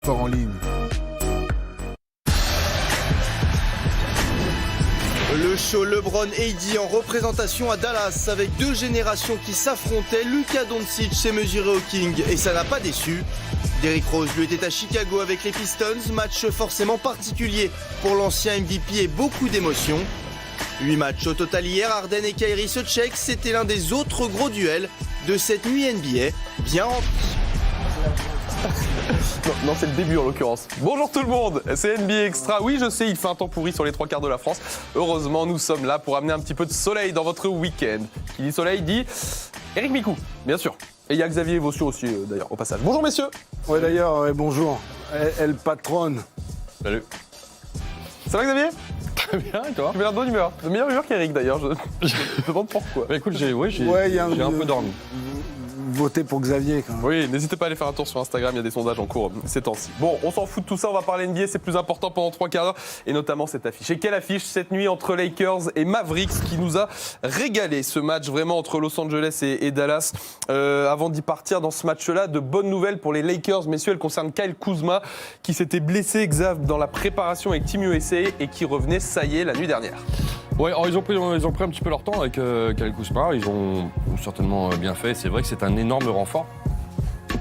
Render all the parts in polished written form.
Fort en ligne. Le show LeBron AD en représentation à Dallas avec deux générations qui s'affrontaient. Luka Doncic s'est mesuré au King et ça n'a pas déçu. Derrick Rose lui était à Chicago avec les Pistons, match forcément particulier pour l'ancien MVP et beaucoup d'émotions. 8 matchs au total hier, Harden et Kyrie se check, c'était l'un des autres gros duels de cette nuit NBA, bien remplie. Non, c'est le début en l'occurrence. Bonjour tout le monde, c'est NBA Extra. Oui, je sais, il fait un temps pourri sur les trois quarts de la France. Heureusement, nous sommes là pour amener un petit peu de soleil dans votre week-end. Qui dit soleil dit Eric Micou, bien sûr. Et il y a Xavier Vossio aussi, d'ailleurs, au passage. Bonjour messieurs. Ouais, d'ailleurs, bonjour. Elle patronne. Salut. Ça va Xavier? Très bien, et toi? Tu mets l'air de bonne humeur. De meilleure humeur qu'Eric d'ailleurs, je me demande pourquoi. Bah écoute, j'ai un peu dormi. Votez pour Xavier quand même. Oui, n'hésitez pas à aller faire un tour sur Instagram, il y a des sondages en cours ces temps-ci. Bon, on s'en fout de tout ça, on va parler NBA, c'est plus important pendant 3 quarts d'heure, et notamment cette affiche. Et quelle affiche cette nuit entre Lakers et Mavericks qui nous a régalé, ce match vraiment entre Los Angeles et Dallas. Avant d'y partir dans ce match-là, de bonnes nouvelles pour les Lakers, messieurs, elles concernent Kyle Kuzma qui s'était blessé, Xav, dans la préparation avec Team USA et qui revenait, ça y est, la nuit dernière. Ouais, alors ils ont pris un petit peu leur temps avec Kyle Kuzma, ils ont certainement bien fait. C'est vrai que c'est un énorme renfort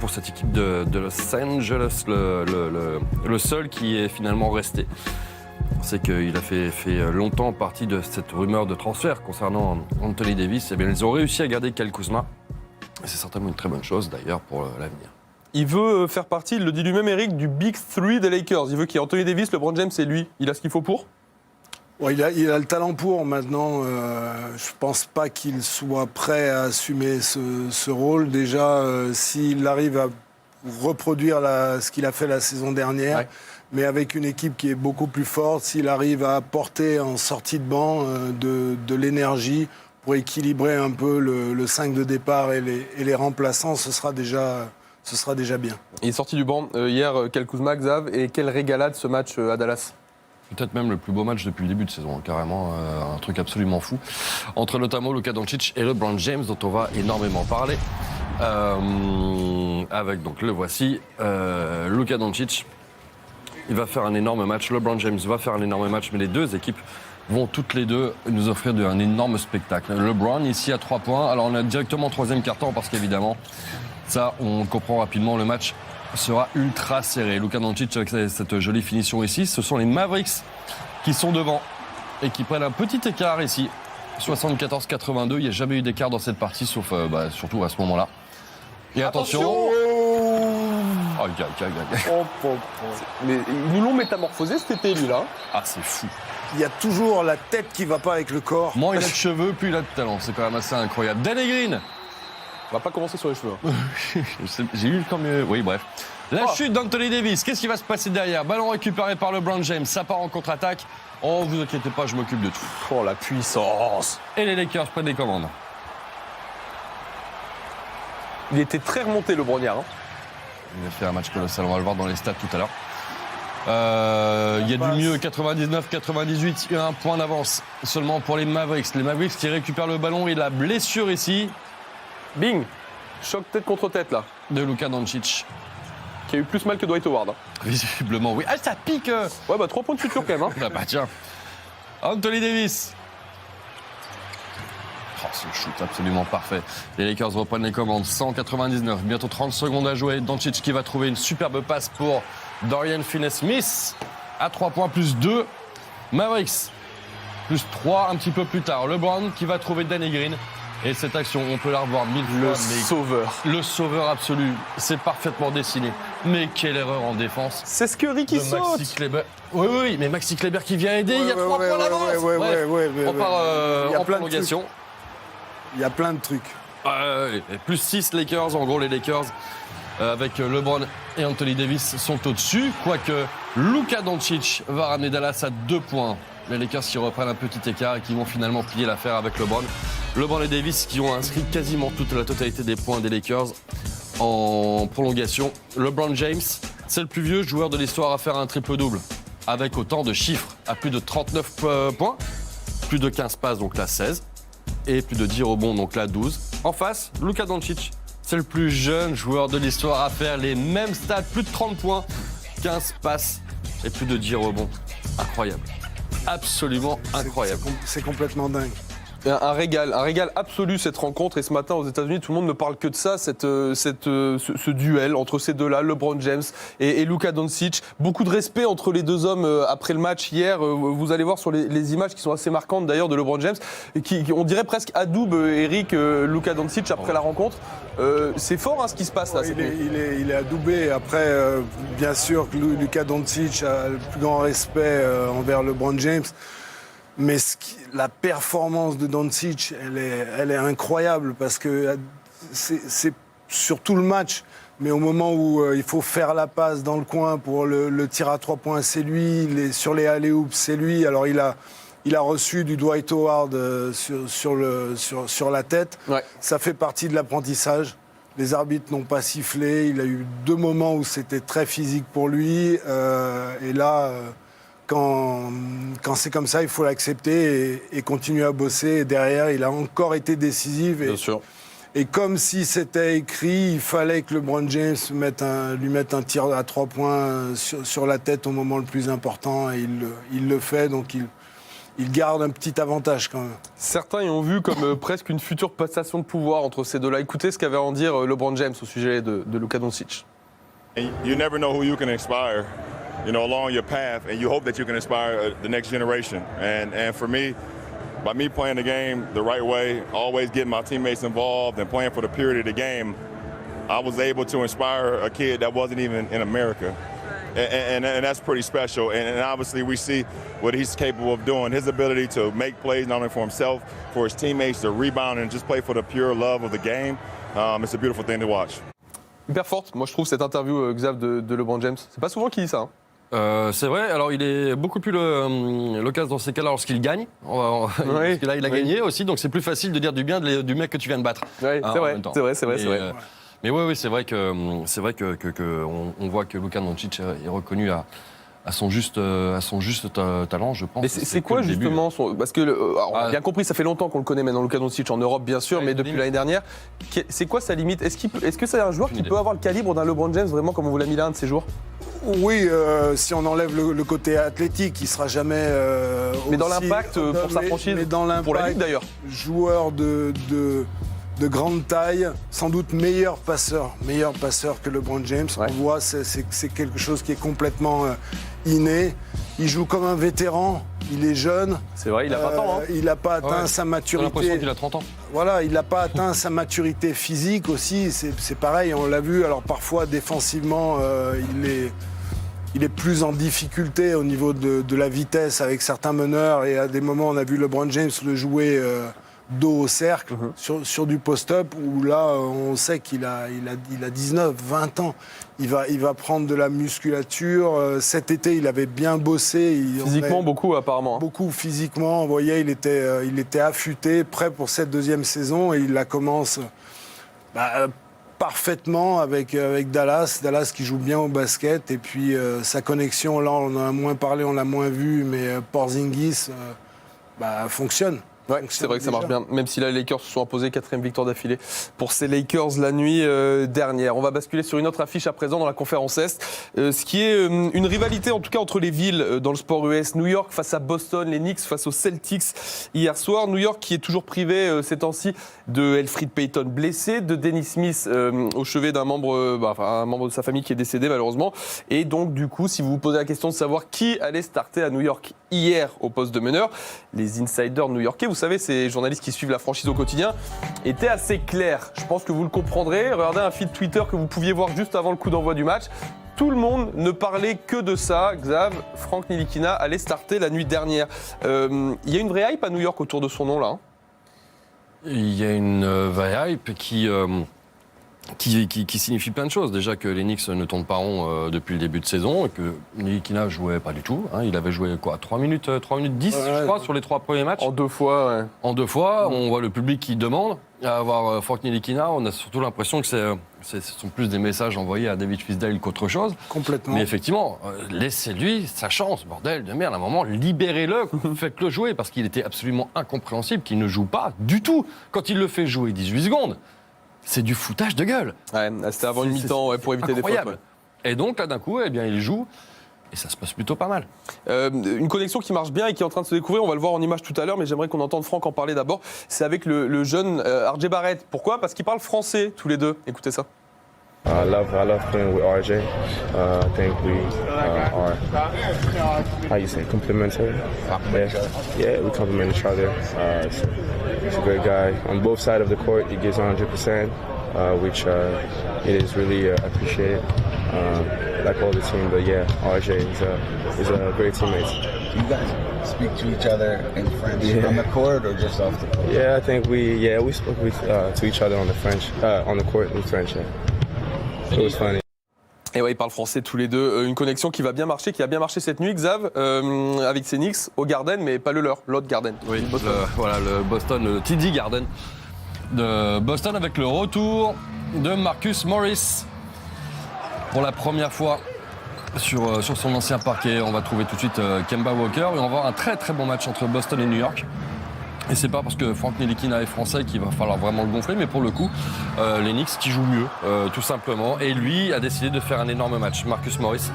pour cette équipe de Los Angeles, le seul qui est finalement resté. C'est qu'il a fait longtemps partie de cette rumeur de transfert concernant Anthony Davis. Eh bien, ils ont réussi à garder Kyle Kuzma. Et c'est certainement une très bonne chose d'ailleurs pour l'avenir. Il veut faire partie, il le dit lui-même Eric, du Big Three des Lakers. Il veut qu'il y ait Anthony Davis, LeBron James et lui. Il a ce qu'il faut pour ? Ouais, il a le talent pour maintenant. Je pense pas qu'il soit prêt à assumer ce rôle. Déjà, s'il arrive à reproduire ce qu'il a fait la saison dernière, ouais, mais avec une équipe qui est beaucoup plus forte, s'il arrive à apporter en sortie de banc de l'énergie pour équilibrer un peu le 5 de départ et les remplaçants, ce sera déjà bien. Il est sorti du banc hier, Kyle Kuzma, Xav, et quelle régalade ce match à Dallas. Peut-être même le plus beau match depuis le début de saison, carrément, un truc absolument fou. Entre notamment Luka Doncic et LeBron James, dont on va énormément parler. Avec, donc, le voici, Luka Doncic, il va faire un énorme match, LeBron James va faire un énorme match, mais les deux équipes vont toutes les deux nous offrir un énorme spectacle. LeBron, ici, à 3 points, alors on est directement au 3e quart-temps, parce qu'évidemment, ça, on comprend rapidement, le match sera ultra serré. Luka Doncic avec cette jolie finition ici. Ce sont les Mavericks qui sont devant et qui prennent un petit écart ici. 74-82. Il n'y a jamais eu d'écart dans cette partie, sauf surtout à ce moment-là. Et attention. Mais ils nous l'ont métamorphosé cet été, lui-là. Ah, c'est fou. Il y a toujours la tête qui ne va pas avec le corps. Moins il a de cheveux, plus il a de talent. C'est quand même assez incroyable. Danny Green. On va pas commencer sur les cheveux. J'ai eu comme... Oui, bref. La chute d'Anthony Davis. Qu'est-ce qui va se passer derrière? Ballon récupéré par LeBron James. Ça part en contre-attaque. Oh, vous inquiétez pas, je m'occupe de tout. Oh, la puissance. Et les Lakers prennent les commandes. Il était très remonté, le Brognard. Il a fait un match colossal. On va le voir dans les stats tout à l'heure. Il y a du mieux, 99-98. Il y a un point d'avance seulement pour les Mavericks. Les Mavericks qui récupèrent le ballon et la blessure ici. Bing. Choc tête contre tête, là. De Luka Doncic. Qui a eu plus mal que Dwight Howard. Visiblement, oui. Ah, ça pique. Ouais, 3 points de suture quand même. Tiens. Anthony Davis. Oh, ce shoot absolument parfait. Les Lakers reprennent les commandes. 199, bientôt 30 secondes à jouer. Doncic qui va trouver une superbe passe pour Dorian Finney-Smith. À 3 points, plus 2. Mavericks, plus 3 un petit peu plus tard. LeBron qui va trouver Danny Green. Et cette action, on peut la revoir 1000 fois. Le sauveur. Le sauveur absolu. C'est parfaitement dessiné. Mais quelle erreur en défense. C'est ce que Ricky saute. Maxi Kleber. Oui, mais Maxi Kleber qui vient aider. Il y a 3 points d'avance. On part en prolongation. Il y a plein de trucs. Plus 6 Lakers. En gros, les Lakers, avec LeBron et Anthony Davis, sont au-dessus. Quoique Luka Doncic va ramener Dallas à 2 points. Les Lakers qui reprennent un petit écart et qui vont finalement plier l'affaire avec LeBron. LeBron et Davis qui ont inscrit quasiment toute la totalité des points des Lakers en prolongation. LeBron James, c'est le plus vieux joueur de l'histoire à faire un triple-double, avec autant de chiffres, à plus de 39 points, plus de 15 passes, donc là 16, et plus de 10 rebonds, donc là 12. En face, Luka Doncic, c'est le plus jeune joueur de l'histoire à faire les mêmes stats, plus de 30 points, 15 passes et plus de 10 rebonds. Incroyable. Absolument incroyable. C'est complètement dingue. Un régal absolu cette rencontre. Et ce matin aux États-Unis, tout le monde ne parle que de ça, ce duel entre ces deux-là, LeBron James et Luka Doncic. Beaucoup de respect entre les deux hommes après le match hier. Vous allez voir sur les images qui sont assez marquantes d'ailleurs de LeBron James, qui on dirait presque adoube Eric Luka Doncic après la rencontre. C'est fort ce qui se passe là. Il est adoubé. Après, bien sûr que Luka Doncic a le plus grand respect envers LeBron James. Mais la performance de Doncic, elle est incroyable parce que c'est sur tout le match. Mais au moment où il faut faire la passe dans le coin pour le tir à 3 points, c'est lui. Sur les alley-oops, c'est lui. Alors il a reçu du Dwight Howard sur la tête. Ouais. Ça fait partie de l'apprentissage. Les arbitres n'ont pas sifflé. Il a eu 2 moments où c'était très physique pour lui. Et là... Quand c'est comme ça, il faut l'accepter et continuer à bosser. Et derrière, il a encore été décisif. Bien sûr. Et comme si c'était écrit, il fallait que LeBron James lui mette un tir à 3 points sur la tête au moment le plus important. Et il le fait, donc il garde un petit avantage quand même. Certains y ont vu comme presque une future passation de pouvoir entre ces deux-là. Écoutez ce qu'avait à en dire LeBron James au sujet de Luka Doncic. You never know who you can inspire. Along your path, and you hope that you can inspire the next generation. And for me, by me playing the game the right way, always getting my teammates involved and playing for the purity of the game, I was able to inspire a kid that wasn't even in America. And that's pretty special. And obviously we see what he's capable of doing. His ability to make plays not only for himself, for his teammates, to rebound and just play for the pure love of the game. It's a beautiful thing to watch. Hyper forte, moi je trouve cette interview, Xav, de LeBron James. C'est pas souvent qu'il dit ça. C'est vrai, alors il est beaucoup plus loquace dans ces cas-là lorsqu'il gagne. Parce que là, il a gagné aussi, donc c'est plus facile de dire du bien du mec que tu viens de battre. Oui, c'est vrai. Mais oui, c'est vrai que on voit que Luka Doncic est reconnu à son juste talent, je pense. Mais c'est quoi justement parce que on a bien compris, ça fait longtemps qu'on le connaît maintenant, Luka Doncic en Europe bien sûr, mais depuis l'année dernière, c'est quoi sa limite ? Est-ce que c'est un joueur qui peut avoir le calibre d'un LeBron James vraiment comme on vous l'a mis là un de ces jours ? Oui, si on enlève le côté athlétique, il sera jamais. Mais dans l'impact pour sa franchise, pour la ligue d'ailleurs. Joueur de grande taille, sans doute meilleur passeur que LeBron James. Ouais. On voit, c'est quelque chose qui est complètement inné. Il joue comme un vétéran, il est jeune. C'est vrai, il a 20 ans. Il n'a pas atteint sa maturité. J'ai l'impression qu'il a 30 ans. Voilà, il n'a pas atteint sa maturité physique aussi. C'est pareil, on l'a vu. Alors parfois, défensivement, il est plus en difficulté au niveau de la vitesse avec certains meneurs. Et à des moments, on a vu LeBron James le jouer dos au cercle, sur du post-up, où là, on sait qu'il a 19, 20 ans. Il va prendre de la musculature. Cet été, il avait bien bossé. Physiquement, beaucoup apparemment. Beaucoup physiquement. On voyait, il était affûté, prêt pour cette 2e saison. Et il la commence parfaitement avec Dallas. Dallas qui joue bien au basket. Et puis, sa connexion, là, on en a moins parlé, on l'a moins vu. Mais Porzingis fonctionne. Ouais, c'est vrai que ça marche bien, même si là, les Lakers se sont imposés 4e victoire d'affilée pour ces Lakers la nuit dernière. On va basculer sur une autre affiche à présent dans la conférence Est, ce qui est une rivalité en tout cas entre les villes dans le sport US. New York face à Boston, les Knicks face aux Celtics hier soir. New York qui est toujours privé ces temps-ci de Elfrid Payton blessé, de Dennis Smith au chevet d'un membre, un membre de sa famille qui est décédé malheureusement. Et donc du coup, si vous vous posez la question de savoir qui allait starter à New York hier au poste de meneur, les insiders new-yorkais, vous savez, ces journalistes qui suivent la franchise au quotidien, étaient assez clairs. Je pense que vous le comprendrez. Regardez un feed Twitter que vous pouviez voir juste avant le coup d'envoi du match. Tout le monde ne parlait que de ça. Xav, Frank Ntilikina allait starter la nuit dernière. Il y a une vraie hype à New York autour de son nom là. Il y a une vraie hype qui signifie plein de choses. Déjà que les Knicks ne tournent pas rond depuis le début de saison et que Ntilikina jouait pas du tout. Il avait joué 3 minutes 10, je crois, sur les 3 premiers matchs. En 2 fois, ouais. En 2 fois, on voit le public qui demande à avoir Frank Ntilikina. On a surtout l'impression que ce sont plus des messages envoyés à David Fizdale qu'autre chose. Complètement. Mais effectivement, laissez-lui sa chance, bordel de merde. À un moment, libérez-le, faites-le jouer, parce qu'il était absolument incompréhensible qu'il ne joue pas du tout. Quand il le fait jouer 18 secondes, c'est du foutage de gueule. Ouais, c'était avant une mi-temps pour éviter des fautes. Ouais. Et donc, là, d'un coup, eh bien, il joue. Et ça se passe plutôt pas mal. Une connexion qui marche bien et qui est en train de se découvrir, on va le voir en image tout à l'heure, mais j'aimerais qu'on entende Franck en parler d'abord. C'est avec le jeune RJ Barrett. Pourquoi ? Parce qu'ils parlent français tous les deux. Écoutez ça. I love playing with RJ. I think we are, how you say, complementary. Yeah, we complement each other. He's a great guy. On both sides of the court, he gives 100%, which it is really appreciated. Like all the team, but yeah, RJ is a great teammate. You guys speak to each other in French on the court or just off the court? Yeah, I think we spoke to each other on the court in French. Yeah. It was funny. Et ouais, ils parlent français tous les deux. Une connexion qui va bien marcher, qui a bien marché cette nuit, Xav, avec ses Knicks au Garden, mais pas le leur, l'autre Garden. Oui, le Boston, le TD Garden de Boston avec le retour de Marcus Morris. Pour la première fois sur son ancien parquet, on va trouver tout de suite Kemba Walker et on va avoir un très très bon match entre Boston et New York. Et c'est pas parce que Frank Ntilikina est français qu'il va falloir vraiment le gonfler, mais pour le coup, les Knicks qui jouent mieux, tout simplement. Et lui a décidé de faire un énorme match, Marcus Morris,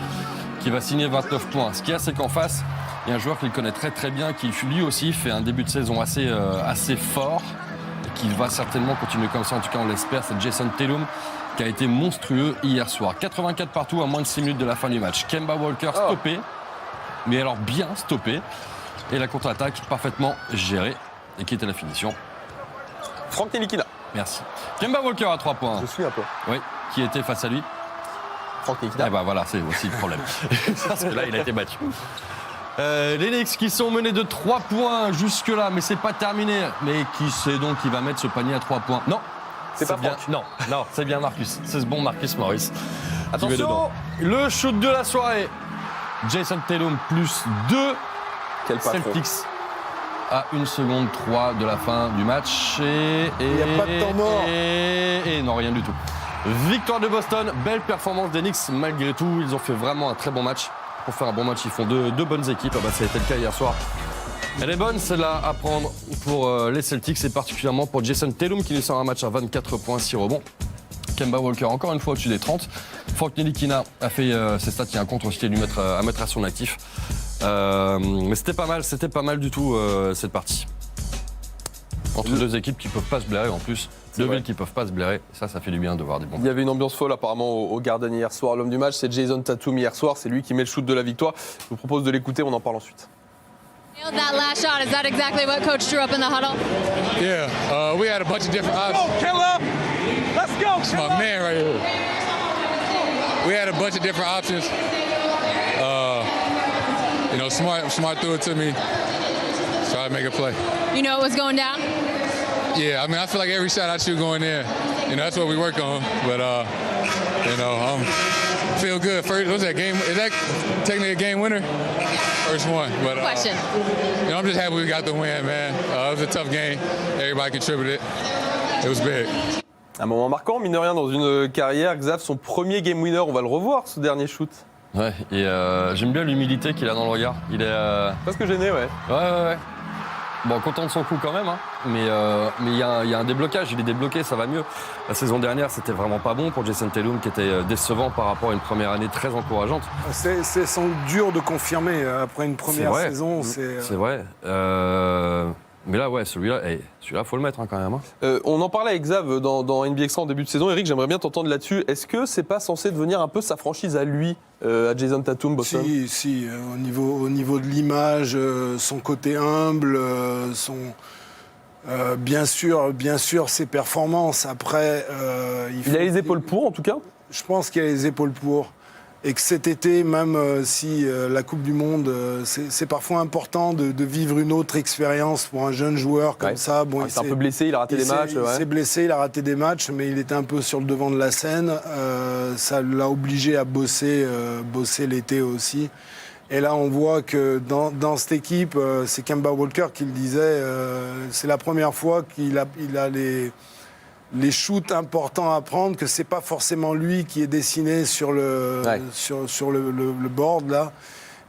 qui va signer 29 points. Ce qu'il y a, c'est qu'en face, il y a un joueur qu'il connaît très très bien, qui lui aussi fait un début de saison assez fort, et qui va certainement continuer comme ça, en tout cas on l'espère, c'est Jason Tatum, qui a été monstrueux hier soir. 84 partout à moins de 6 minutes de la fin du match. Kemba Walker stoppé, mais alors bien stoppé. Et la contre-attaque parfaitement gérée. Et qui était la finition. Frank Ntilikina. Merci. Kemba Walker à 3 points. Je suis un peu. Oui, qui était face à lui. Frank Ntilikina. Eh ben voilà, c'est aussi le problème. Parce que là, il a été battu. Les Knicks qui sont menés de 3 points jusque-là, mais c'est pas terminé. Mais qui sait donc qui va mettre ce panier à 3 points? Non. C'est pas bien. Franck. Non, c'est bien Marcus. C'est ce bon Marcus Morris. Attention. Le shoot de la soirée. Jason Tatum plus 2. Quel patron. Celtics à 1 seconde 3 de la fin du match. Il n'y a pas de temps mort. Et non, rien du tout. Victoire de Boston. Belle performance des Knicks malgré tout. Ils ont fait vraiment un très bon match. Pour faire un bon match, ils font deux bonnes équipes. Ah bah, ça a été le cas hier soir. Elle est bonne, celle-là, à prendre pour les Celtics et particulièrement pour Jason Tatum qui nous sort un match à 24 points, 6 rebonds. Kemba Walker encore une fois au-dessus des 30. Frank Ntilikina a fait ses stats, il y a un contre aussi à mettre à son actif. Mais c'était pas mal du tout cette partie. Entre deux équipes qui peuvent pas se blairer en plus. Deux villes qui peuvent pas se blairer. Ça fait du bien de voir des bons. Il y avait une ambiance folle apparemment au Garden hier soir. L'homme du match, c'est Jason Tatum hier soir. C'est lui qui met le shoot de la victoire. Je vous propose de l'écouter, on en parle ensuite. That last shot, is that exactly what Coach drew up in the huddle? Yeah, we had a bunch of different options. Go, Killer! Let's go, That's my man right here. We had a bunch of different options. Smart threw it to me. So I make a play. You know it was going down? Yeah, I mean, I feel like every shot I shoot going in. That's what we work on. But, feel good. First, what's that game? Is that technically a game winner? First one. But, Question. I'm just happy we got the win, man. It was a tough game. Everybody contributed. It was big. Un moment marquant, mine de rien, dans une carrière. Xav, son premier game winner, on va le revoir, ce dernier shoot. Ouais, et j'aime bien l'humilité qu'il a dans le regard. Il est. Presque gêné, ouais. Ouais. Bon, content de son coup quand même, hein. Mais il y a un déblocage, il est débloqué, ça va mieux. La saison dernière, c'était vraiment pas bon pour Jason Tatum, qui était décevant par rapport à une première année très encourageante. C'est sans doute dur de confirmer après une première saison. C'est vrai. Mais là, ouais, celui-là, faut le mettre hein, quand même. Hein. On en parlait avec Xav dans NBA Extra en début de saison. Eric, j'aimerais bien t'entendre là-dessus. Est-ce que c'est pas censé devenir un peu sa franchise à lui, à Jason Tatum, Boston? Si, au niveau de l'image, son côté humble, bien sûr, ses performances. Après, il a les épaules pour, en tout cas. Je pense qu'il a les épaules pour. Et que cet été, même si la Coupe du Monde, c'est parfois important de vivre une autre expérience pour un jeune joueur comme ça. Bon, il s'est un peu blessé, il a raté des matchs. Il s'est blessé, il a raté des matchs, mais il était un peu sur le devant de la scène. Ça l'a obligé à bosser l'été aussi. Et là, on voit que dans cette équipe, c'est Kemba Walker qui le disait, c'est la première fois qu'il a les shoots importants à prendre, que c'est pas forcément lui qui est dessiné sur le board là,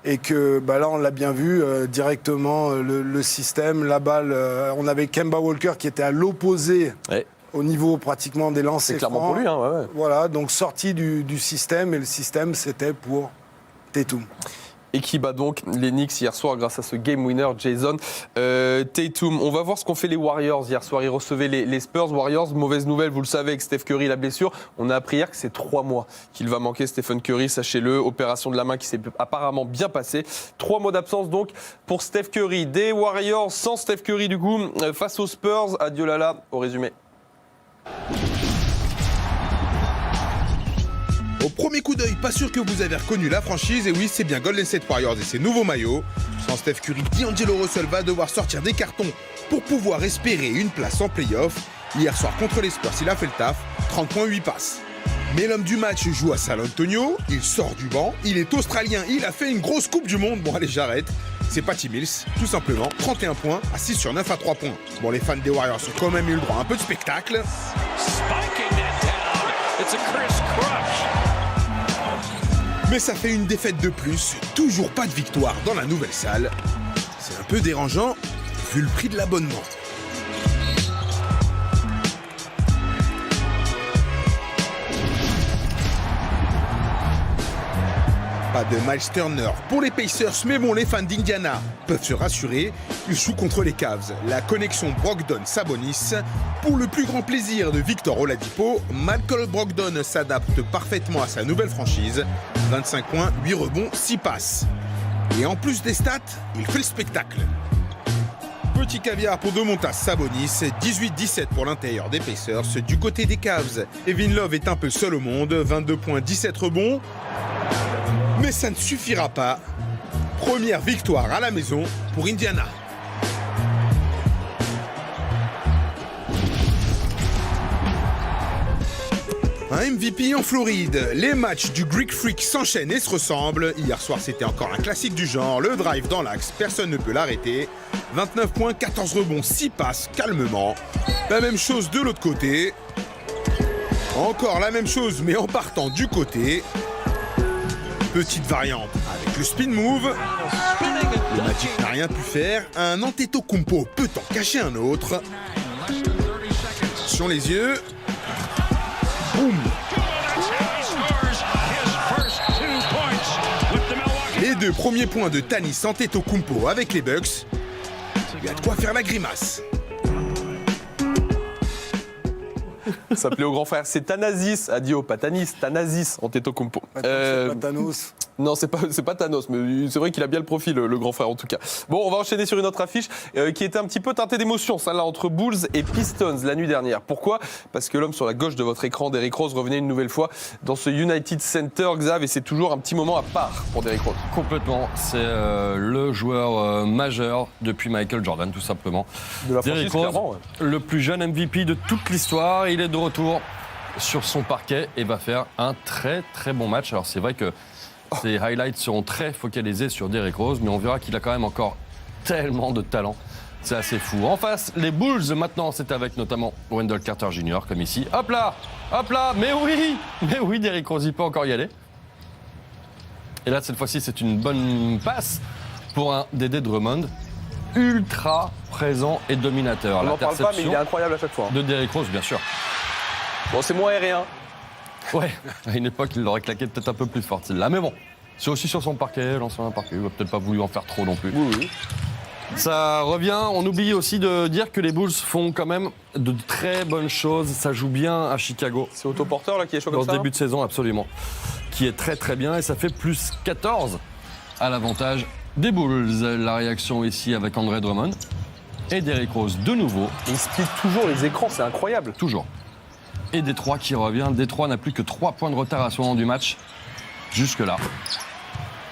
et que là on l'a bien vu directement le système, la balle. On avait Kemba Walker qui était à l'opposé au niveau pratiquement des lancers C'est clairement francs. pour lui, hein, ouais. Voilà, donc sorti du système, et le système, c'était pour Tatum. Et qui bat donc les Knicks hier soir grâce à ce game winner Jason Tatum. On va voir ce qu'ont fait les Warriors hier soir. Ils recevaient les Spurs. Warriors, mauvaise nouvelle, vous le savez, avec Steph Curry, la blessure. On a appris hier que c'est 3 mois qu'il va manquer Stephen Curry, sachez-le. Opération de la main qui s'est apparemment bien passée. 3 mois d'absence donc pour Steph Curry. Des Warriors sans Steph Curry du coup face aux Spurs. Adieu Lala au résumé. Au premier coup d'œil, pas sûr que vous avez reconnu la franchise, et oui, c'est bien Golden State Warriors et ses nouveaux maillots. Sans Steph Curry, D'Angelo Russell va devoir sortir des cartons pour pouvoir espérer une place en play-off. Hier soir contre les Spurs, il a fait le taf, 30 points, 8 passes. Mais l'homme du match joue à San Antonio, il sort du banc, il est australien, il a fait une grosse coupe du monde. Bon allez, j'arrête. C'est Patty Mills, tout simplement, 31 points, à 6 sur 9 à 3 points. Bon, les fans des Warriors ont quand même eu le droit à un peu de spectacle. Mais ça fait une défaite de plus, toujours pas de victoire dans la nouvelle salle. C'est un peu dérangeant, vu le prix de l'abonnement. Pas de Miles Turner pour les Pacers, mais bon, les fans d'Indiana peuvent se rassurer. Ils jouent contre les Cavs. La connexion Brogdon-Sabonis. Pour le plus grand plaisir de Victor Oladipo, Malcolm Brogdon s'adapte parfaitement à sa nouvelle franchise. 25 points, 8 rebonds, 6 passes. Et en plus des stats, il fait le spectacle. Petit caviar pour Domantas Sabonis, 18-17 pour l'intérieur des Pacers. Du côté des Cavs, Kevin Love est un peu seul au monde, 22 points, 17 rebonds. Mais ça ne suffira pas. Première victoire à la maison pour Indiana. Un MVP en Floride. Les matchs du Greek Freak s'enchaînent et se ressemblent. Hier soir, c'était encore un classique du genre. Le drive dans l'axe, personne ne peut l'arrêter. 29 points, 14 rebonds, 6 passes, calmement. La même chose de l'autre côté. Encore la même chose, mais en partant du côté. Petite variante avec le spin move. Le Magic n'a rien pu faire. Un Antetokounmpo peut en cacher un autre. Attention les yeux. Boum. Les 2 premiers points de Giannis Antetokounmpo avec les Bucks. Il y a de quoi faire la grimace. Ça plaît au grand frère. C'est Thanasis, Adio, pas Tanis, Thanasis Antetokounmpo. C'est pas Thanos. Non, c'est pas Thanos, mais c'est vrai qu'il a bien le profil, le grand frère en tout cas. Bon, on va enchaîner sur une autre affiche qui était un petit peu teintée d'émotion, celle-là, entre Bulls et Pistons la nuit dernière. Pourquoi ? Parce que l'homme sur la gauche de votre écran, Derrick Rose, revenait une nouvelle fois dans ce United Center, Xav, et c'est toujours un petit moment à part pour Derrick Rose. Complètement, c'est le joueur majeur depuis Michael Jordan, tout simplement. De la Derrick franchise, Rose, clairement, ouais. le plus jeune MVP de toute l'histoire, il est de retour sur son parquet et va faire un très très bon match. Alors c'est vrai que ces highlights seront très focalisés sur Derrick Rose, mais on verra qu'il a quand même encore tellement de talent. C'est assez fou. En face, les Bulls, maintenant, c'est avec notamment Wendell Carter Jr., comme ici. Hop là, mais oui, Derrick Rose, il peut encore y aller. Et là, cette fois-ci, c'est une bonne passe pour un Dédé Drummond, ultra présent et dominateur. On n'en parle pas, mais il est incroyable à chaque fois. De Derrick Rose, bien sûr. Bon, c'est moins aérien. Ouais, à une époque, il l'aurait claqué peut-être un peu plus fort, celle-là. Mais bon, c'est aussi sur son parquet, l'ancien parquet. Il n'a peut-être pas voulu en faire trop non plus. Oui. Ça revient. On oublie aussi de dire que les Bulls font quand même de très bonnes choses. Ça joue bien à Chicago. C'est Autoporteur là qui est chaud comme ça. Dans ce début de saison, absolument. Qui est très très bien et ça fait plus 14 à l'avantage des Bulls. La réaction ici avec André Drummond et Derrick Rose de nouveau. Il split toujours les écrans, c'est incroyable. Toujours. Et Détroit qui revient. Détroit n'a plus que 3 points de retard à ce moment du match. Jusque-là.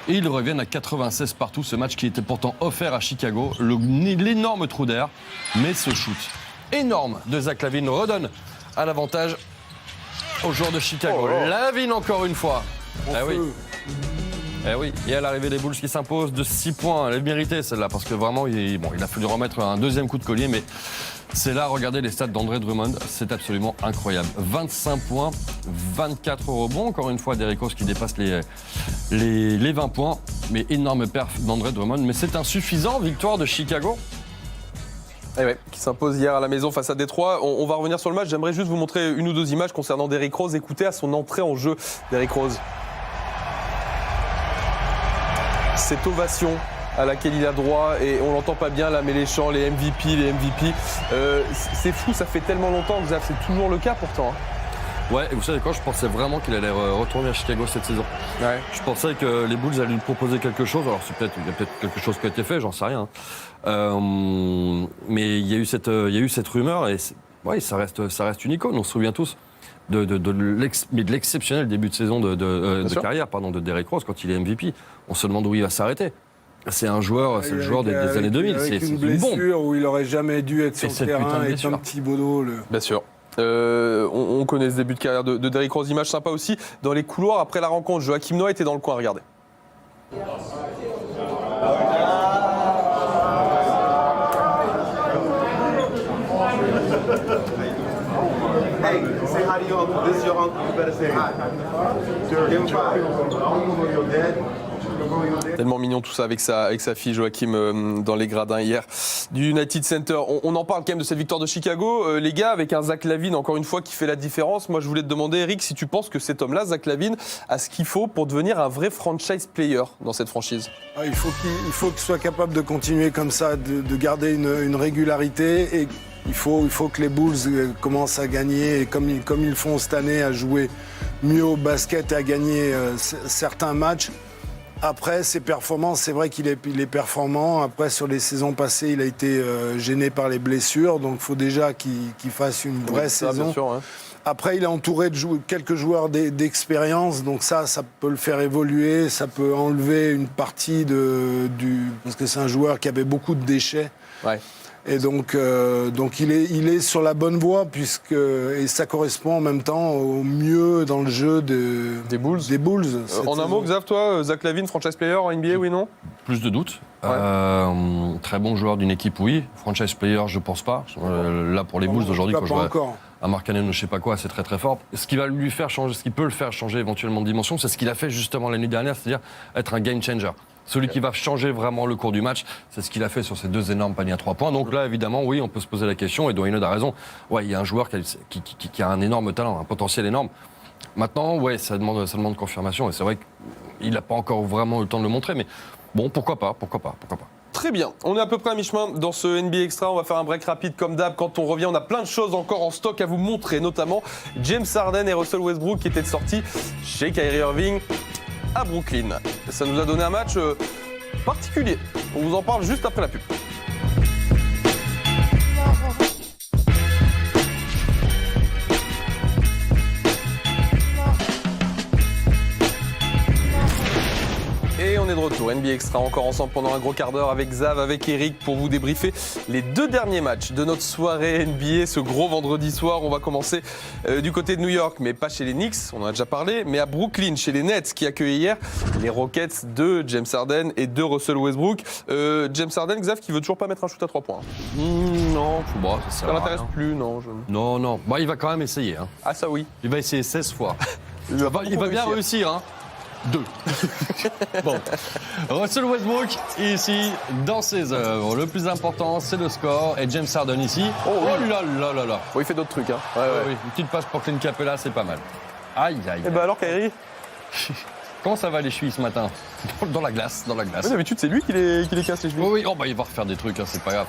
Et ils reviennent à 96 partout. Ce match qui était pourtant offert à Chicago. L'énorme trou d'air. Mais ce shoot énorme de Zach LaVine redonne à l'avantage aux joueurs de Chicago. LaVine encore une fois. Eh oui. Et à l'arrivée des Bulls qui s'imposent de 6 points. Elle est méritée celle-là parce que vraiment il a fallu remettre un deuxième coup de collier. Mais c'est là, regardez les stats d'André Drummond, c'est absolument incroyable. 25 points, 24 rebonds. Encore une fois, Derrick Rose qui dépasse les 20 points. Mais énorme perf d'André Drummond. Mais c'est insuffisant, victoire de Chicago. Et ouais, qui s'impose hier à la maison face à Détroit. On va revenir sur le match. J'aimerais juste vous montrer une ou deux images concernant Derrick Rose. Écoutez à son entrée en jeu, Derrick Rose. Cette ovation à laquelle il a droit, et on l'entend pas bien là, mais les chants, les MVP, c'est fou, ça fait tellement longtemps que c'est toujours le cas pourtant. Ouais, et vous savez quoi, je pensais vraiment qu'il allait retourner à Chicago cette saison. Ouais. Je pensais que les Bulls allaient lui proposer quelque chose. Alors il y a peut-être quelque chose qui a été fait, j'en sais rien. Mais il y a eu cette rumeur, et ouais, ça reste une icône. On se souvient tous de l'exceptionnel début de saison de carrière de Derrick Rose quand il est MVP. On se demande où il va s'arrêter. C'est le joueur des années 2000. Avec c'est une une bombe. blessure où il aurait jamais dû être sur le terrain et comme Thibodeau. Bien sûr. On connaît ce début de carrière de Derrick Rose. Image sympa aussi dans les couloirs après la rencontre. Joachim Noah était dans le coin, regardez. Hey, say hi to your uncle. This is your uncle. You better say hi. Give him five. Your dad. Tellement mignon tout ça avec sa fille Joachim dans les gradins hier du United Center. On en parle quand même de cette victoire de Chicago. Les gars, avec un Zach LaVine encore une fois qui fait la différence. Moi je voulais te demander, Eric, si tu penses que cet homme-là, Zach LaVine, a ce qu'il faut pour devenir un vrai franchise player dans cette franchise. Il faut qu'il soit capable de continuer comme ça, de garder une régularité, et il faut que les Bulls commencent à gagner, et comme ils font cette année, à jouer mieux au basket et à gagner certains matchs. Après, ses performances, c'est vrai qu'il est performant. Après, sur les saisons passées, il a été gêné par les blessures. Donc, il faut déjà qu'il fasse une vraie saison. Bien sûr, ouais. Après, il est entouré de quelques joueurs d'expérience. Donc, ça peut le faire évoluer. Ça peut enlever une partie parce que c'est un joueur qui avait beaucoup de déchets. Ouais. Et donc il est sur la bonne voie, et ça correspond en même temps au mieux dans le jeu des Bulls. En un mot, Xav, toi, Zach LaVine, franchise player en NBA, oui, non ? Plus de doutes. Ouais. Très bon joueur d'une équipe, oui. Franchise player, je pense pas. Là, pour les Bulls d'aujourd'hui, quand je vois un Mark Cannon ou je sais pas quoi, c'est très très fort. Ce qui va lui faire changer, ce qui peut le faire changer éventuellement de dimension, c'est ce qu'il a fait justement l'année dernière, c'est-à-dire être un game changer. Celui qui va changer vraiment le cours du match, c'est ce qu'il a fait sur ces deux énormes paniers à 3 points. Donc là, évidemment, oui, on peut se poser la question, et Dwayne Wade a raison. Ouais, il y a un joueur qui a un énorme talent, un potentiel énorme. Maintenant, ouais, ça demande confirmation, et c'est vrai qu'il n'a pas encore vraiment eu le temps de le montrer, mais bon, pourquoi pas. Très bien, on est à peu près à mi-chemin dans ce NBA Extra. On va faire un break rapide comme d'hab. Quand on revient, on a plein de choses encore en stock à vous montrer, notamment James Harden et Russell Westbrook qui étaient sortis chez Kyrie Irving à Brooklyn. Ça nous a donné un match particulier. On vous en parle juste après la pub. Et on est de retour, NBA Extra, encore ensemble pendant un gros quart d'heure avec Xav, avec Eric, pour vous débriefer les deux derniers matchs de notre soirée NBA, ce gros vendredi soir. On va commencer du côté de New York, mais pas chez les Knicks, on en a déjà parlé, mais à Brooklyn, chez les Nets, qui accueillent hier les Rockets de James Harden et de Russell Westbrook. James Harden, Xav, qui veut toujours pas mettre un shoot à 3 points. Non, ça l'intéresse plus, non. Non. Bah, il va quand même essayer. Hein. Ah, ça oui. Il va essayer 16 fois. Il va bien réussir, hein. 2. Bon. Russell Westbrook ici dans ses œuvres. Le plus important, c'est le score. Et James Harden ici. Oh là. Oh, il fait d'autres trucs. Hein. Ouais. Une petite passe pour Clint Capella, c'est pas mal. Aïe. Et bah alors, Kyrie, comment ça va les chevilles ce matin? Dans la glace. Oui, d'habitude, c'est lui qui les casse les chevilles. Oui. Oh, bah, il va refaire des trucs, hein, c'est pas grave.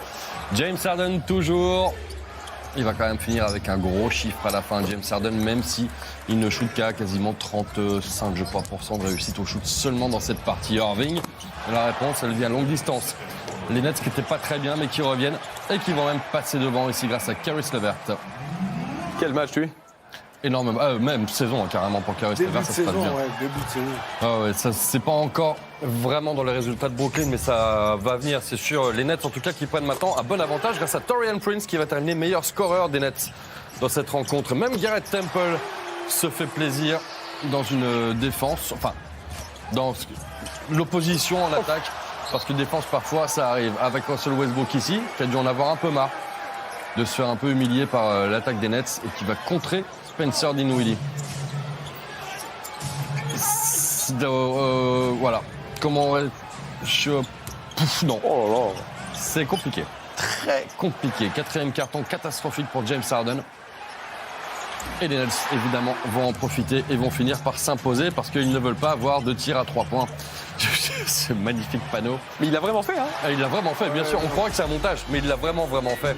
James Harden toujours. Il va quand même finir avec un gros chiffre à la fin, James Harden, même si il ne shoot qu'à quasiment 35, je crois, % de réussite au shoot seulement dans cette partie. Irving, la réponse, elle vient à longue distance. Les Nets qui n'étaient pas très bien, mais qui reviennent et qui vont même passer devant ici grâce à Caris LeVert. Quel match, lui? Énormément, même saison carrément pour Caris LeVert, ça se passe bien. Début de saison. Ah ouais, ça c'est pas encore vraiment dans les résultats de Brooklyn, mais ça va venir, c'est sûr. Les Nets en tout cas qui prennent maintenant un bon avantage grâce à Taurean Prince qui va terminer meilleur scoreur des Nets dans cette rencontre. Même Garrett Temple se fait plaisir dans une défense, enfin dans l'opposition en attaque, parce que défense parfois ça arrive. Avec Russell Westbrook ici, qui a dû en avoir un peu marre de se faire un peu humilier par l'attaque des Nets et qui va contrer Spencer Dinwiddie. Voilà. Comment non. Oh là là. C'est compliqué. très compliqué. 4e carton catastrophique pour James Harden. Et les Nets, évidemment, vont en profiter et vont finir par s'imposer parce qu'ils ne veulent pas avoir de tir à 3 points. Ce magnifique panneau. Mais il l'a vraiment fait, hein? Il l'a vraiment fait, bien sûr. On croit que c'est un montage, mais il l'a vraiment fait.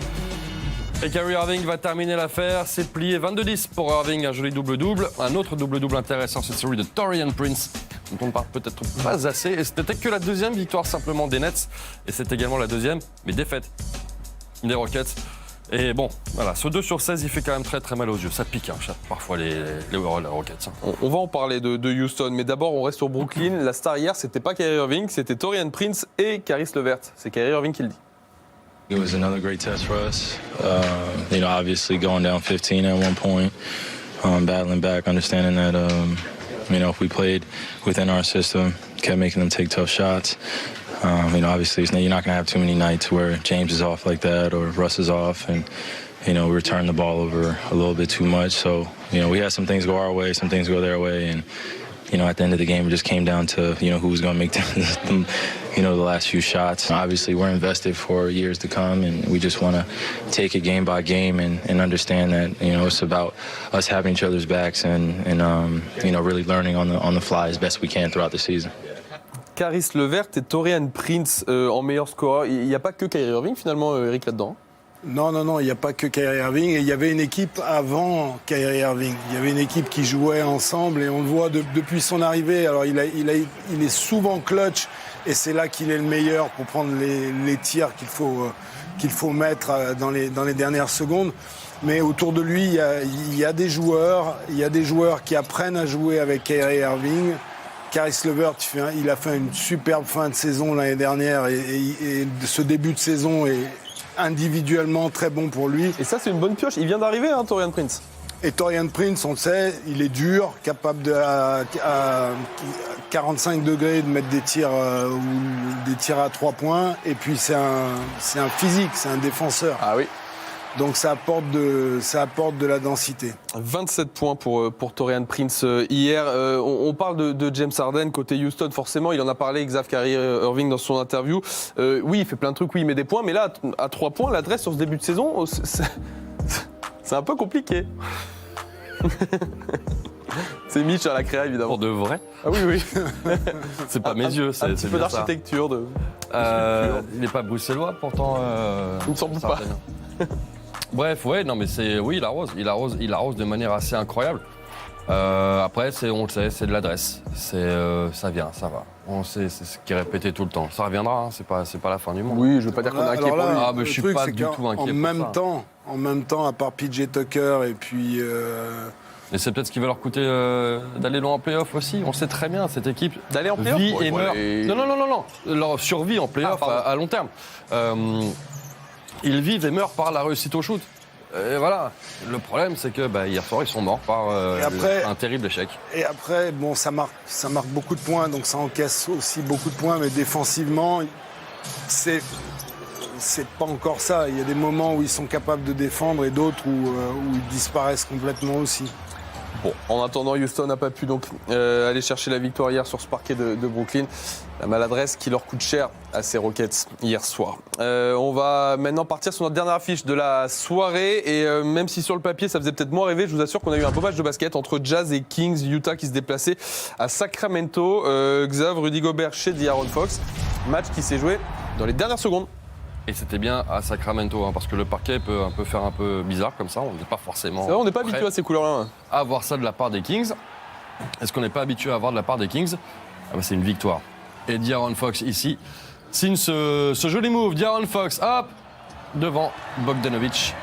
Et Kyrie Irving va terminer l'affaire. C'est plié 22-10 pour Irving, un joli double-double. Un autre double-double intéressant, c'est celui de Taurean Prince, dont on ne parle peut-être pas assez. Et c'était que la 2e victoire simplement des Nets. Et c'est également la 2e, mais défaite des Rockets. Et bon, voilà, ce 2 sur 16, il fait quand même très très mal aux yeux. Ça pique, hein, parfois les Rockets. Hein. On va en parler de Houston, mais d'abord on reste sur Brooklyn. La star hier, c'était pas Kyrie Irving, c'était Taurean Prince et Caris LeVert. C'est Kyrie Irving qui le dit. It was another great test for us. Obviously going down 15 at one point, battling back, understanding that, if we played within our system, kept making them take tough shots. Obviously you're not going to have too many nights where James is off like that or Russ is off and, we return the ball over a little bit too much. So, we had some things go our way, some things go their way. And, at the end of the game, it just came down to, who was going to make the last few shots. Obviously, we're invested for years to come, and we just want to take it game by game and understand that, it's about us having each other's backs and really learning on the fly as best we can throughout the season. Caris LeVert et Taurean Prince en meilleur scoreur. Il n'y a pas que Kyrie Irving, finalement, Eric, là-dedans. Non, il n'y a pas que Kyrie Irving. Et il y avait une équipe avant Kyrie Irving. Il y avait une équipe qui jouait ensemble et on le voit depuis son arrivée. Alors il est souvent clutch et c'est là qu'il est le meilleur pour prendre les tirs qu'il faut mettre dans les dernières secondes. Mais autour de lui, il y a des joueurs qui apprennent à jouer avec Kyrie Irving. Caris LeVert, il a fait une superbe fin de saison l'année dernière et ce début de saison est individuellement très bon pour lui. Et ça, c'est une bonne pioche. Il vient d'arriver, Taurean Prince. Et Taurean Prince, on le sait, il est dur, capable à 45 degrés de mettre des tirs à 3 points. Et puis c'est un physique, c'est un défenseur. Ah oui. Donc ça apporte de la densité. 27 points pour Taurean Prince hier. On parle de James Harden côté Houston, forcément. Il en a parlé, Kyrie Irving, dans son interview. Oui, il fait plein de trucs, oui, il met des points. Mais là, à 3 points, l'adresse sur ce début de saison, c'est un peu compliqué. C'est Mitch à la créa, évidemment. Pour de vrai? Ah oui. C'est pas mes yeux, c'est un petit peu d'architecture. Il n'est pas bruxellois, pourtant. Il ne semble pas. Bref, ouais, non, mais il arrose de manière assez incroyable. Après, on le sait, c'est de l'adresse. Ça vient, ça va. C'est ce qui est répété tout le temps. Ça reviendra, c'est pas la fin du monde. Oui, je veux pas dire qu'on est inquiet pour lui. Ah, mais je suis pas du tout inquiet pour ça. En même temps, à part PJ Tucker et puis... Et c'est peut-être ce qui va leur coûter d'aller loin en play-off aussi. On le sait très bien, cette équipe d'aller en play-off. Vit et meurt. Non. Leur survie en play-off à long terme. Ils vivent et meurent par la réussite au shoot. Et voilà. Le problème, c'est que hier soir, ils sont morts par un terrible échec. Et après, bon, ça marque beaucoup de points, donc ça encaisse aussi beaucoup de points, mais défensivement, c'est pas encore ça. Il y a des moments où ils sont capables de défendre et d'autres où ils disparaissent complètement aussi. Bon, en attendant, Houston n'a pas pu donc aller chercher la victoire hier sur ce parquet de Brooklyn. La maladresse qui leur coûte cher à ces Rockets hier soir. On va maintenant partir sur notre dernière affiche de la soirée. Et même si sur le papier, ça faisait peut-être moins rêver, je vous assure qu'on a eu un beau match de basket entre Jazz et Kings. Utah qui se déplaçait à Sacramento. Xav, Rudy Gobert chez De'Aaron Fox. Match qui s'est joué dans les dernières secondes. Et c'était bien à Sacramento, parce que le parquet peut faire un peu bizarre comme ça. On n'est pas forcément. C'est vrai, on n'est pas habitué à ces couleurs-là. À voir ça de la part des Kings. Est-ce qu'on n'est pas habitué à voir de la part des Kings? C'est une victoire. Et De'Aaron Fox ici signe ce joli move. De'Aaron Fox, hop, devant Bogdanovic.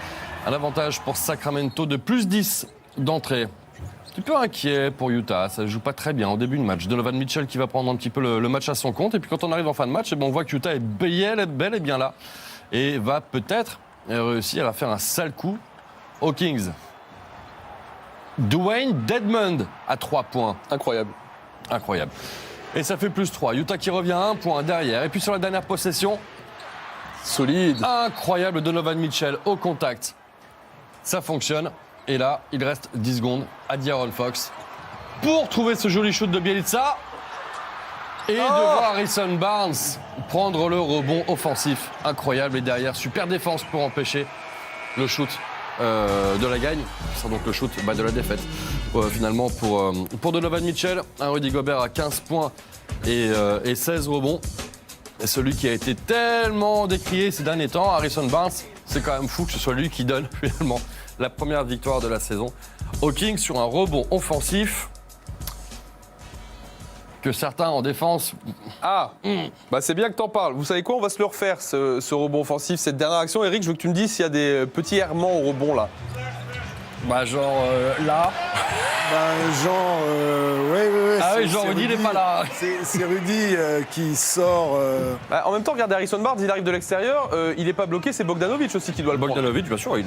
Un avantage pour Sacramento de plus 10 d'entrée. Un petit peu inquiet pour Utah, ça ne joue pas très bien au début de match. Donovan Mitchell qui va prendre un petit peu le match à son compte. Et puis quand on arrive en fin de match, on voit que Utah est bel et bien là. Et va peut-être réussir à faire un sale coup aux Kings. Dwayne Dedmon à 3 points. Incroyable. Et ça fait plus 3. Utah qui revient à 1 point derrière. Et puis sur la dernière possession, solide. Incroyable Donovan Mitchell au contact. Ça fonctionne. Et là, il reste 10 secondes à De'Aaron Fox pour trouver ce joli shoot de Bjelica. Et de voir Harrison Barnes prendre le rebond offensif. Incroyable. Et derrière, super défense pour empêcher le shoot de la gagne. C'est donc le shoot de la défaite. Finalement, pour Donovan Mitchell, un Rudy Gobert à 15 points et 16 rebonds. Et celui qui a été tellement décrié ces derniers temps, Harrison Barnes, c'est quand même fou que ce soit lui qui donne finalement la première victoire de la saison aux Kings sur un rebond offensif que certains en défense... C'est bien que t'en parles. Vous savez quoi, on va se le refaire, ce rebond offensif, cette dernière action. Eric, je veux que tu me dises s'il y a des petits errements au rebond là. Là. Rudy n'est pas là. C'est Rudy qui sort. En même temps, regardez Harrison Barnes, il arrive de l'extérieur, il n'est pas bloqué, c'est Bogdanovic aussi qui doit le prendre. Bogdanovic, bien sûr, il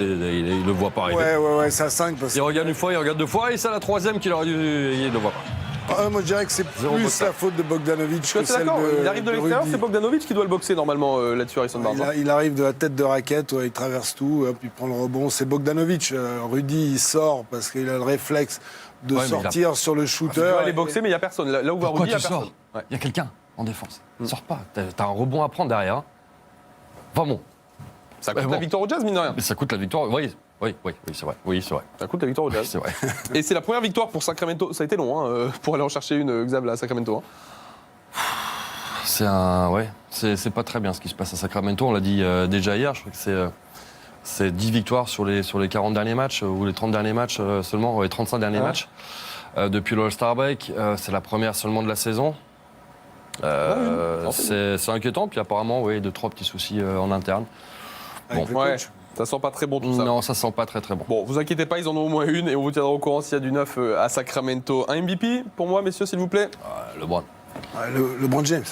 le voit pas arriver. Ouais, c'est à 5. Il regarde une fois, il regarde deux fois, et c'est la troisième qu'il aurait dû. Il le voit pas. Moi, je dirais que c'est plus la faute de Bogdanovic que celle il arrive de l'extérieur, c'est Bogdanovic qui doit le boxer normalement là-dessus, Harrison Barnes. Il arrive de la tête de raquette, il traverse tout, puis il prend le rebond. C'est Bogdanovic. Rudy, il sort parce qu'il a le réflexe de sortir sur le shooter. Il doit aller boxer, mais il n'y a personne. Là où va Rudy, il n'y a personne. Il y a quelqu'un en défense. Ne sors pas. T'as un rebond à prendre derrière. Enfin bon. Ça coûte la victoire au Jazz, mine de rien. Mais ça coûte la victoire, oui, c'est vrai. Oui, c'est vrai. Ça coûte la victoire au Jazz. C'est vrai. Et c'est la première victoire pour Sacramento. Ça a été long pour aller en chercher une, Xav, là, à Sacramento. C'est pas très bien ce qui se passe à Sacramento. On l'a dit déjà hier. Je crois que c'est 10 victoires sur les 40 derniers matchs ou les 30 derniers matchs seulement, les 35 derniers matchs depuis le All-Star Break. C'est la première seulement de la saison. C'est inquiétant. Puis apparemment, 2-3 petits soucis en interne. Ça sent pas très bon tout ça. Non, ça sent pas très bon. Bon, vous inquiétez pas, ils en ont au moins une et on vous tiendra au courant s'il y a du neuf à Sacramento. Un MVP pour moi, messieurs, s'il vous plaît. LeBron. LeBron James.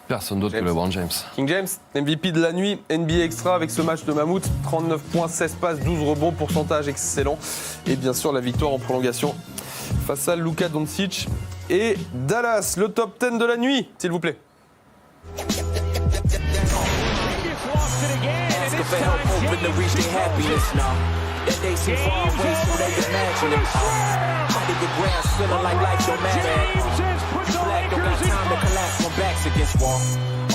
Personne d'autre que LeBron James. King James, MVP de la nuit, NBA Extra avec ce match de Mammouth. 39 points, 16 passes, 12 rebonds, pourcentage excellent. Et bien sûr, la victoire en prolongation face à Luka Doncic et Dallas. Le top 10 de la nuit, s'il vous plaît. For help, hoping to reach their happiness now. That they seem far away, so they imagine it. Under your grass, feeling like life don't matter. You black, don't got time to collapse on backs against wall.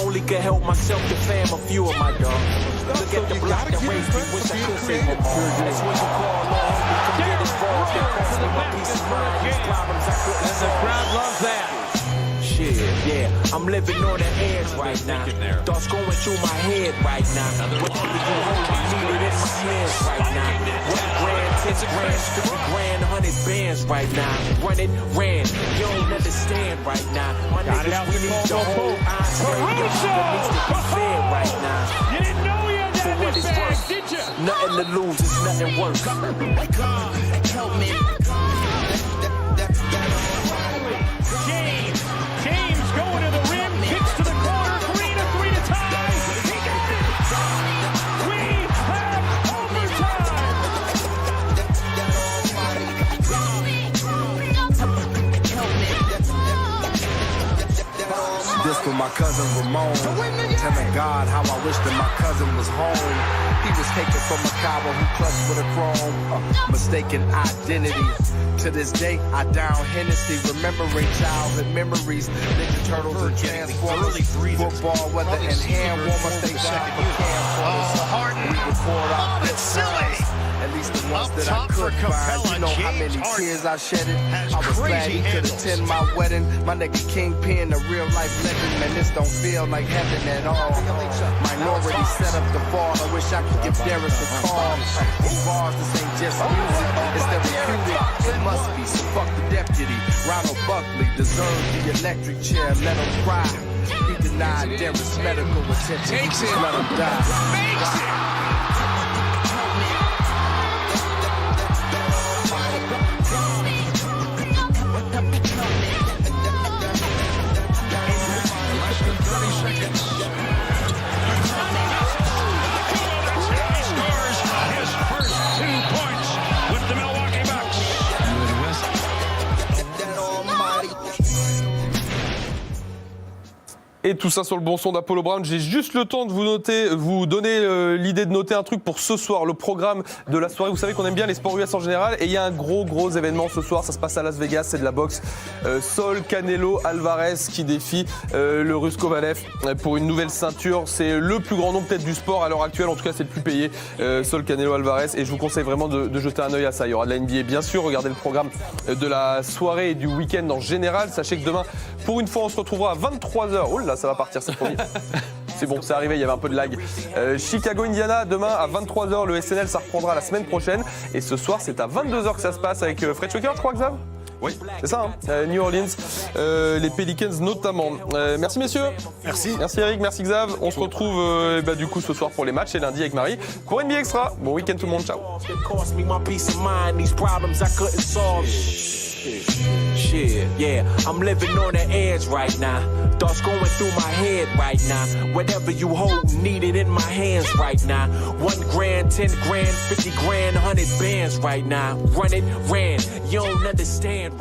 Only could help myself, the fam, a few of my dogs. Look at the block that raised me, wish I could save them all. That's when you call on me, come get involved. That cost me my peace of mind, these problems I couldn't solve. And the crowd loves that. Yeah, I'm living on the edge right now. Thoughts going through my head right now. Whatever you hold, I need it in my hands right now. 1 grand, 10 grand, 50 grand, 100 bands right now. Ran, you don't understand right now. My niggas, we need the whole entourage. Needs to be fed right now. You didn't know he had that in his bag, did you? Nothing to lose, it's nothing worse. God, help me. James going to the rim, kicks to the corner, 3 to tie. He got it. We have overtime. This for my cousin Ramon. Telling God how I wish that my cousin was home. He was taken from a cowboy who clutched with a chrome. Mistaken identity. To this day, I down Hennessy, remembering childhood memories. Ninja Turtles and Transformers. Football, weather, and hand warmers. Stay down for camcorders. We record our that's silly. At least the ones that I could find. You know how many tears I shedded. I was glad he could attend my wedding. My nigga Kingpin, a real life legend. Man, this don't feel like heaven at all. Minority set up the ball. I wish I could give Darius a call. These bars, this ain't just music. It's therapeutic. It must be. So fuck the deputy. Ronald Buckley deserves the electric chair. Let him cry. He denied Darius medical attention. Takes it. Let him die. Makes it. Et tout ça sur le bon son d'Apollo Brown. J'ai juste le temps de vous donner l'idée de noter un truc pour ce soir, le programme de la soirée. Vous savez qu'on aime bien les sports US en général et il y a un gros événement ce soir. Ça se passe à Las Vegas, c'est de la boxe. Saul Canelo Alvarez qui défie le Russe Kovalev pour une nouvelle ceinture. C'est le plus grand nom peut-être du sport à l'heure actuelle. En tout cas, c'est le plus payé. Saul Canelo Alvarez. Et je vous conseille vraiment de jeter un œil à ça. Il y aura de la NBA bien sûr. Regardez le programme de la soirée et du week-end en général. Sachez que demain, pour une fois, on se retrouvera à 23h. Oh là, ça va partir, c'est promis. C'est bon, c'est arrivé, il y avait un peu de lag. Chicago, Indiana, demain à 23h, le SNL, ça reprendra la semaine prochaine. Et ce soir, c'est à 22h que ça se passe avec Fred Choker, je crois, Xav ? Oui, c'est ça, hein. New Orleans, les Pelicans notamment. Merci messieurs. Merci. Merci Eric, merci Xav. On se retrouve du coup ce soir pour les matchs et lundi avec Marie pour NBA Extra. Bon week-end tout le monde, ciao. Shit, yeah, I'm living on the edge right now. Thoughts going through my head right now. Whatever you hold, need it in my hands right now. 1 grand, 10 grand, 50 grand, 100 bands right now. Run it, ran, you don't understand.